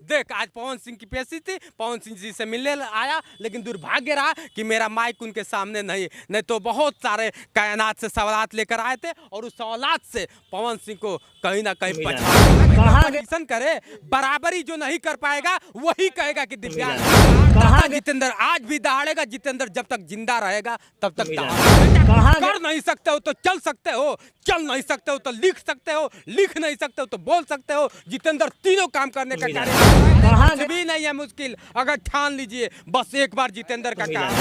देख आज पवन सिंह की पेशी थी, पवन सिंह जी से मिलने आया, लेकिन दुर्भाग्य रहा कि मेरा माइक उनके सामने नहीं तो बहुत सारे कायनात से सवालात लेकर आए थे और उस सवालात से पवन सिंह को कहीं ना कहीं कंपटीशन करे, बराबरी जो नहीं कर पाएगा वही कहेगा कि दिव्यांग। जितेंद्र आज भी दहाड़ेगा, जितेंद्र जब तक जिंदा रहेगा तब तक कर नहीं सकते हो तो चल सकते हो, चल नहीं सकते हो तो लिख सकते हो, लिख नहीं सकते हो तो बोल सकते हो। जितेंद्र तीनों काम करने का कार्य भी नहीं है मुश्किल, अगर ठान लीजिए बस एक बार जितेंद्र का काम।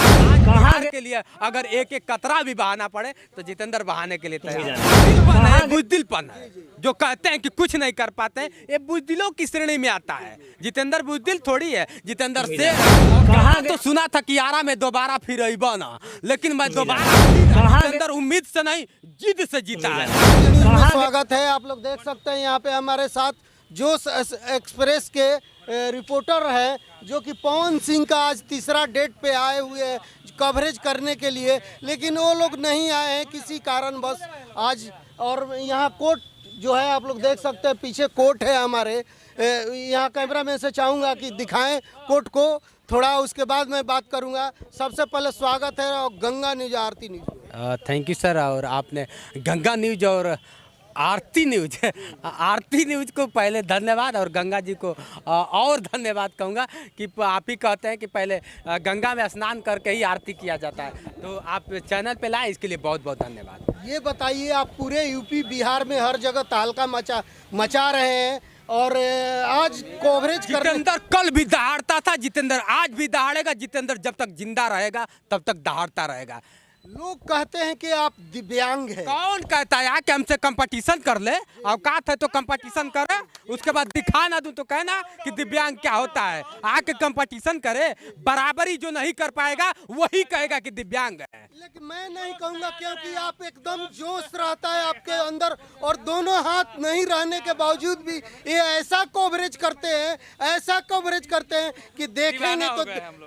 बिहार के लिए अगर एक एक कतरा भी बहाना पड़े तो जितेंद्र बहाने के लिए तैयार है। बुजदिलपन है, जो कहते हैं कि कुछ नहीं कर पाते हैं, ये बुजदिलों की श्रेणी में आता है। जितेंद्र बुजदिल थोड़ी है, जितेंद्र से तो सुना था कि आरा में दोबारा फिर बना, लेकिन मैं दोबारा जितेंद्र उम्मीद से नहीं जिद से जीता है। स्वागत है, आप लोग देख सकते हैं यहाँ पे हमारे साथ जोश एक्सप्रेस के रिपोर्टर हैं जो कि पवन सिंह का आज तीसरा डेट पे आए हुए हैं कवरेज करने के लिए, लेकिन वो लोग नहीं आए हैं किसी कारणवश आज। और यहाँ कोर्ट जो है आप लोग देख सकते हैं, पीछे कोर्ट है हमारे। यहाँ कैमरा मैन से चाहूँगा कि दिखाएं कोर्ट को थोड़ा, उसके बाद मैं बात करूँगा। सबसे पहले स्वागत है और Ganga news Aarti news. Thank you sir. और आपने गंगा न्यूज और आरती न्यूज को पहले धन्यवाद और गंगा जी को और धन्यवाद कहूँगा कि आप ही कहते हैं कि पहले गंगा में स्नान करके ही आरती किया जाता है, तो आप चैनल पे लाए इसके लिए बहुत बहुत धन्यवाद। ये बताइए, आप पूरे यूपी बिहार में हर जगह तहलका मचा रहे हैं और आज कवरेज जितेंद्र कल भी दहाड़ता था, जितेंद्र आज भी दहाड़ेगा, जितेंद्र जब तक जिंदा रहेगा तब तक दहाड़ता रहेगा। लोग कहते हैं कि आप दिव्यांग हैं। कौन कहता है कि हमसे कंपटीशन कर ले? औकात है तो कंपटीशन करे, उसके बाद दिखा ना दूं तो कहना कि दिव्यांग क्या होता है। आके कंपटीशन करे, बराबरी जो नहीं कर पाएगा वही कहेगा कि दिव्यांग है। लेकिन मैं नहीं कहूँगा, क्योंकि आप एकदम जोश रहता है आपके अंदर और दोनों हाथ नहीं रहने के बावजूद भी ये ऐसा कवरेज करते हैं कि देखेंगे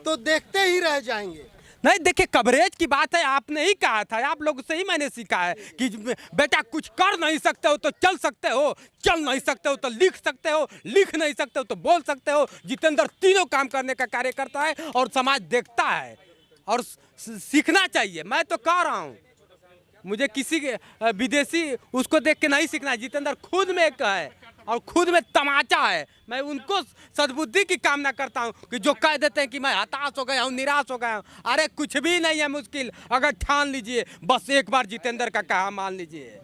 तो देखते ही रह जाएंगे। नहीं देखिए, कवरेज की बात है, आपने ही कहा था, आप लोग से ही मैंने सीखा है कि बेटा कुछ कर नहीं सकते हो तो चल सकते हो, चल नहीं सकते हो तो लिख सकते हो, लिख नहीं सकते हो तो बोल सकते हो। जितेंद्र तीनों काम करने का कार्य करता है और समाज देखता है और सीखना चाहिए। मैं तो कह रहा हूँ, मुझे किसी विदेशी उसको देख के नहीं सीखना है। जितेंद्र खुद में एक है और खुद में तमाचा है। मैं उनको सद्बुद्धि की कामना करता हूं कि जो कह देते हैं कि मैं हताश हो गया हूं, निराश हो गया हूं। अरे कुछ भी नहीं है मुश्किल, अगर ठान लीजिए बस एक बार जितेंद्र का कहा मान लीजिए,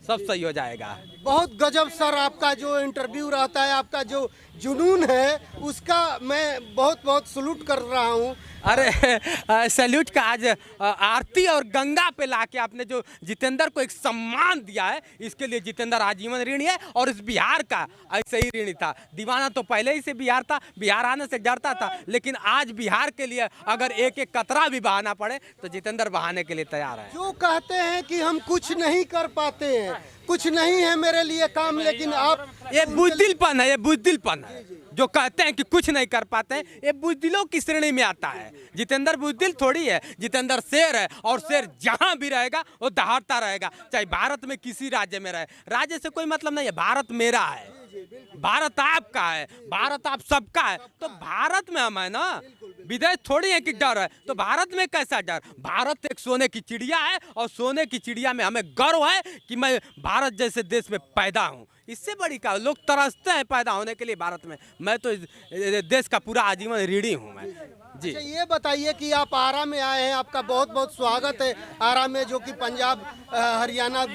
सब सही हो जाएगा। बहुत गजब सर, आपका जो इंटरव्यू रहता है, आपका जो जुनून है, उसका मैं बहुत बहुत सलूट कर रहा हूँ। अरे सैल्यूट का आज आरती और गंगा पे लाके आपने जो जितेंद्र को एक सम्मान दिया है, इसके लिए जितेंद्र आजीवन ऋणी है और इस बिहार का ऐसे ही ऋणी था। दीवाना तो पहले ही से बिहार था, बिहार आने से डरता था, लेकिन आज बिहार के लिए अगर एक एक कतरा भी बहाना पड़े तो जितेंद्र बहाने के लिए तैयार है। जो कहते हैं कि हम कुछ नहीं कर पाते हैं, कुछ नहीं है मेरे लिए काम, लेकिन आप ये बुजदिलपन है, ये बुजदिलपन है, जो कहते हैं कि कुछ नहीं कर पाते हैं, ये बुजदिलों की श्रेणी में आता है। जितेंद्र बुजदिल थोड़ी है, जितेंद्र शेर है और शेर जहां भी रहेगा वो दहाड़ता रहेगा, चाहे भारत में किसी राज्य में रहे। राज्य से कोई मतलब नहीं है, भारत मेरा है, भारत आपका है, भारत आप सबका है। तो भारत में हम है ना, विदेश थोड़ी है कि डर है, तो भारत में कैसा डर? भारत एक सोने की चिड़िया है और सोने की चिड़िया में हमें गर्व है कि मैं भारत जैसे देश में पैदा हूँ। इससे बड़ी क्या, लोग तरसते हैं पैदा होने के लिए भारत में, मैं तो देश का पूरा आजीवन ऋणी हूँ मैं जी। अच्छा ये बताइए कि आप आरा में आए हैं, आपका बहुत बहुत स्वागत है आरा में, जो कि पंजाब हरियाणा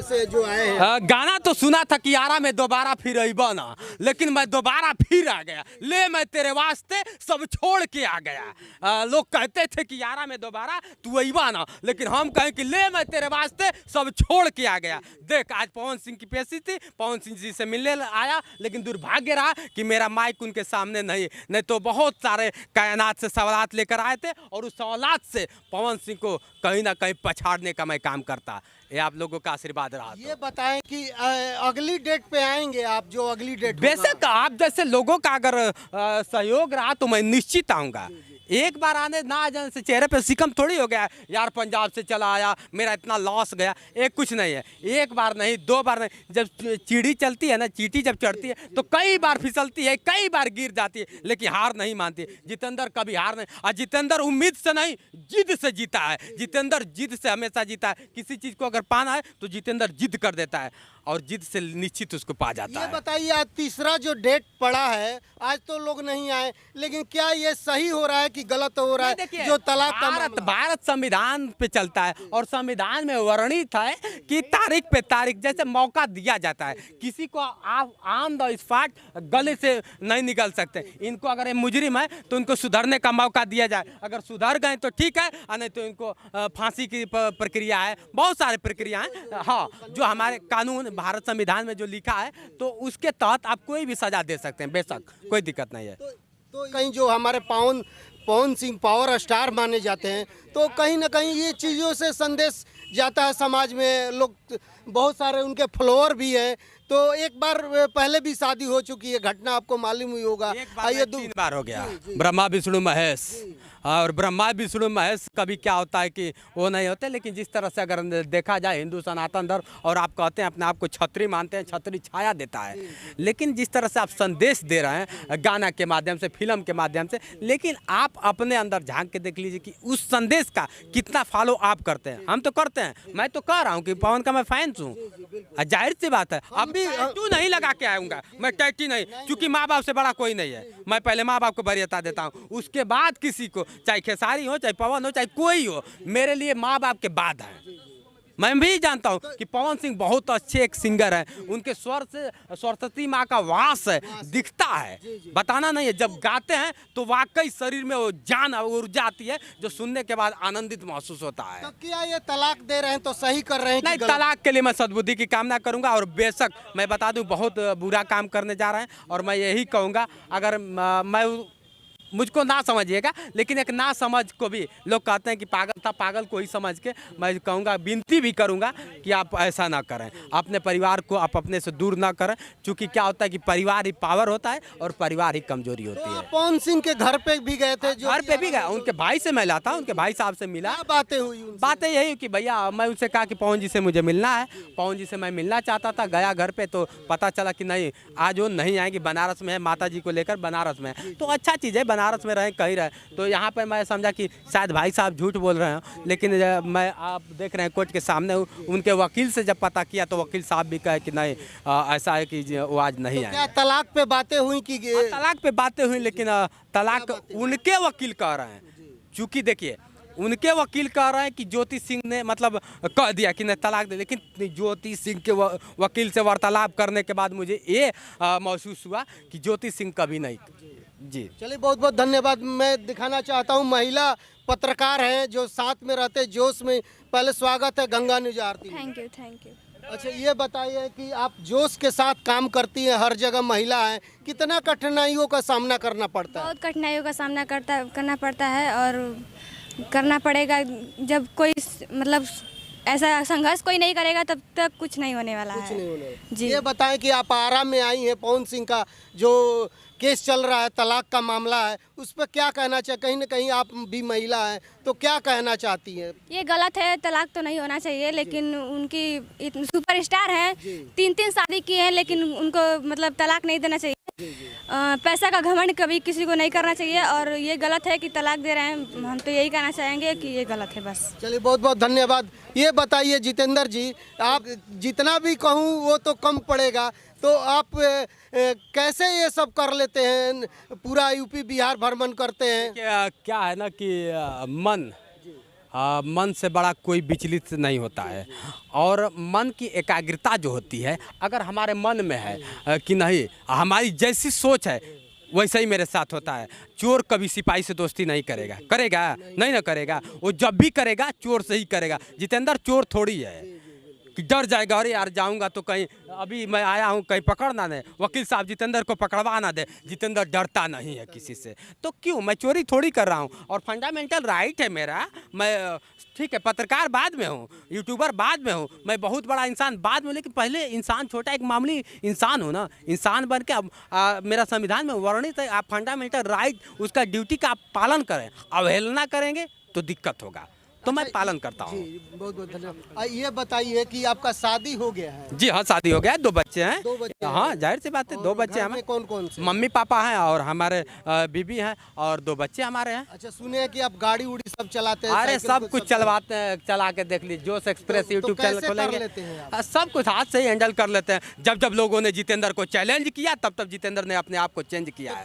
से जो आए हैं। गाना तो सुना था कि आरा में दोबारा फिर बना, लेकिन मैं दोबारा फिर आ गया। ले मैं तेरे वास्ते सब छोड़ के आ गया। लोग कहते थे कि आरा में दोबारा तू अइबा ना, लेकिन हम कहें कि ले मैं तेरे वास्ते सब छोड़ के आ गया। देख आज पवन सिंह की पेशी थी, पवन सिंह जी से मिलने आया, लेकिन दुर्भाग्य रहा कि मेरा माइक उनके सामने नहीं तो बहुत सारे कायनात से सवालात लेकर आए थे और उस सवालात से पवन सिंह को कहीं ना कहीं पछाड़ने का मैं काम करता। ये आप लोगों का आशीर्वाद रहा ये बताएं कि अगली डेट पे आएंगे आप, जो अगली डेट बेशक आप जैसे लोगों का अगर सहयोग रहा तो मैं निश्चित आऊँगा। एक बार आने ना आ जाने से चेहरे पे सिकम थोड़ी हो गया यार, पंजाब से चला आया मेरा इतना लॉस गया। एक कुछ नहीं है, एक बार नहीं, दो बार नहीं, जब चीड़ी चलती है ना, चींटी जब चढ़ती है तो कई बार फिसलती है, कई बार गिर जाती है, लेकिन हार नहीं मानती। जितेंद्र कभी हार नहीं, और जितेंद्र उम्मीद से नहीं जिद से जीता है। जितेंद्र जिद से हमेशा जीता है। किसी चीज़ को अगर पाना है तो जितेंद्र जिद कर देता है और जिद से निश्चित उसको पा जाता ये है। बताइए, आज तीसरा जो डेट पड़ा है, आज तो लोग नहीं आए, लेकिन क्या ये सही हो रहा है कि गलत हो रहा है जो तलाक का मामला? भारत संविधान पे चलता है और संविधान में वर्णित है कि तारीख पे तारीख जैसे मौका दिया जाता है। किसी को आप ऑन द स्पॉट गले से नहीं निकल सकते। इनको अगर ये मुजरिम है तो इनको सुधरने का मौका दिया जाए। अगर सुधर गए तो ठीक है, और नहीं तो इनको फांसी की प्रक्रिया है, बहुत सारे प्रक्रिया हैं। हाँ, जो हमारे कानून भारत संविधान में जो लिखा है तो उसके तहत आप कोई भी सजा दे सकते हैं, बेशक कोई दिक्कत नहीं है। तो कहीं जो हमारे पवन सिंह पावर स्टार माने जाते हैं, तो कहीं ना कहीं ये चीज़ों से संदेश जाता है समाज में। लोग बहुत सारे उनके फॉलोअर भी हैं। तो एक बार पहले भी शादी हो चुकी है, घटना आपको मालूम हुई होगा। एक बार नहीं, 3 बार हो गया। ब्रह्मा विष्णु महेश, और ब्रह्मा विष्णु महेश कभी क्या होता है कि वो नहीं होते। लेकिन जिस तरह से अगर देखा जाए हिंदू सनातन धर्म, और आप कहते हैं अपने आप को छत्री मानते हैं, छत्री छाया देता है, लेकिन जिस तरह से आप संदेश दे रहे हैं गाना के माध्यम से, फिल्म के माध्यम से, लेकिन आप अपने अंदर झांक के देख लीजिए कि उस संदेश का कितना फॉलो आप करते हैं। हम तो करते हैं, मैं तो कह रहा हूँ कि पवन का मैं फैंस हूँ, जाहिर सी बात है। अब भी टैटू नहीं लगा के आऊँगा मैं, टैटू नहीं, क्योंकि माँ बाप से बड़ा कोई नहीं है। मैं पहले माँ बाप को वरीयता देता हूँ, उसके बाद किसी को, चाहे खेसारी हो, चाहे पवन हो, चाहे कोई हो, मेरे लिए माँ बाप के बाद है। मैं भी जानता हूँ कि पवन सिंह बहुत अच्छे एक सिंगर हैं। उनके स्वर से सरस्वती माँ का वास है, दिखता है, बताना नहीं है। जब गाते हैं तो वाकई शरीर में वो जान ऊर्जा आती है, जो सुनने के बाद आनंदित महसूस होता है। तो क्या ये तलाक दे रहे हैं तो सही कर रहे हैं कि नहीं, गलत? तलाक के लिए मैं सद्बुद्धि की कामना करूंगा। और बेशक मैं बता दूं बहुत बुरा काम करने जा रहे हैं, और मैं यही कहूँगा, अगर मैं मुझको ना समझिएगा, लेकिन एक ना समझ को भी लोग कहते हैं कि पागल था, पागल को ही समझ के मैं कहूँगा, विनती भी करूँगा कि आप ऐसा ना करें। अपने परिवार को आप अपने से दूर ना करें, क्योंकि क्या होता है कि परिवार ही पावर होता है और परिवार ही कमजोरी होती है। पवन सिंह के घर पे भी गए थे? घर पे भी गया, उनके भाई से मिला था, उनके भाई साहब से मिला। क्या बातें हुई उनसे? बातें यही कि भैया, मैं उनसे कहा कि पवन जी से मुझे मिलना है, पवन जी से मैं मिलना चाहता था। गया घर पे तो पता चला कि नहीं, आज वो नहीं आएंगे, बनारस में है, माता जी को लेकर बनारस में है। तो अच्छा चीज़ है, बनारस में रहें, कहीं रहे। तो यहाँ पे मैं समझा कि शायद भाई साहब झूठ बोल रहे हैं, लेकिन मैं, आप देख रहे हैं कोर्ट के सामने, उनके वकील से जब पता किया तो वकील साहब भी कहे कि नहीं, ऐसा है कि वो आज नहीं आए। क्या तलाक पे बातें हुई कि तलाक पे बातें हुई, लेकिन तलाक उनके वकील कह रहे हैं। चूँकि देखिए, उनके वकील कह रहे हैं कि ज्योति सिंह ने मतलब कह दिया कि नहीं तलाक दे, लेकिन ज्योति सिंह के वकील से वार्तालाप करने के बाद मुझे ये महसूस हुआ कि ज्योति सिंह कभी नहीं। जी चलिए, बहुत बहुत धन्यवाद। मैं दिखाना चाहता हूँ महिला पत्रकार हैं जो साथ में रहते, जोश में। पहले स्वागत है गंगा न्यूज आरती में। Thank you, thank you. अच्छा, ये बताइए कि आप जोश के साथ काम करती हैं, हर जगह महिला है, कितना कठिनाइयों का सामना करना पड़ता है? बहुत कठिनाइयों का सामना करना पड़ता है, और करना पड़ेगा। जब कोई मतलब ऐसा संघर्ष कोई नहीं करेगा तब तक कुछ नहीं होने वाला कुछ है। नहीं होने। जी। ये बताएं कि आप आरा में आई हैं, पवन सिंह का जो केस चल रहा है, तलाक का मामला है, उस पर क्या कहना चाहिए? कहीं ना कहीं आप भी महिला हैं, तो क्या कहना चाहती हैं? ये गलत है, तलाक तो नहीं होना चाहिए, लेकिन उनकी सुपरस्टार हैं, 3 शादी की हैं, लेकिन उनको मतलब तलाक नहीं देना चाहिए। पैसा का घमंड कभी किसी को नहीं करना चाहिए, और ये गलत है कि तलाक दे रहे हैं। हम तो यही कहना चाहेंगे कि ये गलत है, बस। चलिए, बहुत बहुत धन्यवाद। ये बताइए जितेंद्र जी, आप जितना भी कहूँ वो तो कम पड़ेगा, तो आप कैसे ये सब कर लेते हैं? पूरा यूपी बिहार भ्रमण करते हैं। क्या है ना कि मन से बड़ा कोई विचलित नहीं होता है, और मन की एकाग्रता जो होती है, अगर हमारे मन में है कि नहीं, हमारी जैसी सोच है वैसा ही मेरे साथ होता है। चोर कभी सिपाही से दोस्ती नहीं करेगा, करेगा नहीं ना करेगा, वो जब भी करेगा चोर से ही करेगा। जितेंद्र चोर थोड़ी है, कि डर जाएगा, अरे यार जाऊंगा तो कहीं, अभी मैं आया हूँ कहीं पकड़ना दे, वकील साहब जितेंद्र को पकड़वा ना दे। जितेंद्र डरता नहीं है किसी से, तो क्यों, मैं चोरी थोड़ी कर रहा हूँ, और फंडामेंटल राइट है मेरा। मैं ठीक है, पत्रकार बाद में हूँ, यूट्यूबर बाद में हूँ, मैं बहुत बड़ा इंसान बाद में, लेकिन पहले इंसान, छोटा एक मामूली इंसान हूँ ना। इंसान बन के अब मेरा संविधान में वर्णित है, आप फंडामेंटल राइट, उसका ड्यूटी का आप पालन करें। अवहेलना करेंगे तो दिक्कत होगा, तो मैं पालन करता हूँ। जी, बहुत बहुत धन्यवाद। ये बताइए कि आपका शादी हो गया है? जी हाँ, शादी हो गया, 2 बच्चे हैं। 2 बच्चे हाँ, हैं। जाहिर सी बात है, और 2 बच्चे घर हमें, में कौन कौन से? मम्मी पापा हैं और हमारे बीबी हैं, और 2 बच्चे हमारे हैं। अच्छा, सुने हैं कि आप गाड़ी उड़ी सब चलाते हैं? अरे साइकिल सब कुछ चलवाते हैं, चला के देख लीजिए, जोश एक्सप्रेस तो यूट्यूब चैनल कैसे कर खोलेंगे, लेते हैं आप? सब कुछ हाथ से ही हैंडल कर लेते हैं। जब जब लोगों ने जितेंद्र को चैलेंज किया, तब तब जितेंद्र ने अपने आप को चेंज किया है।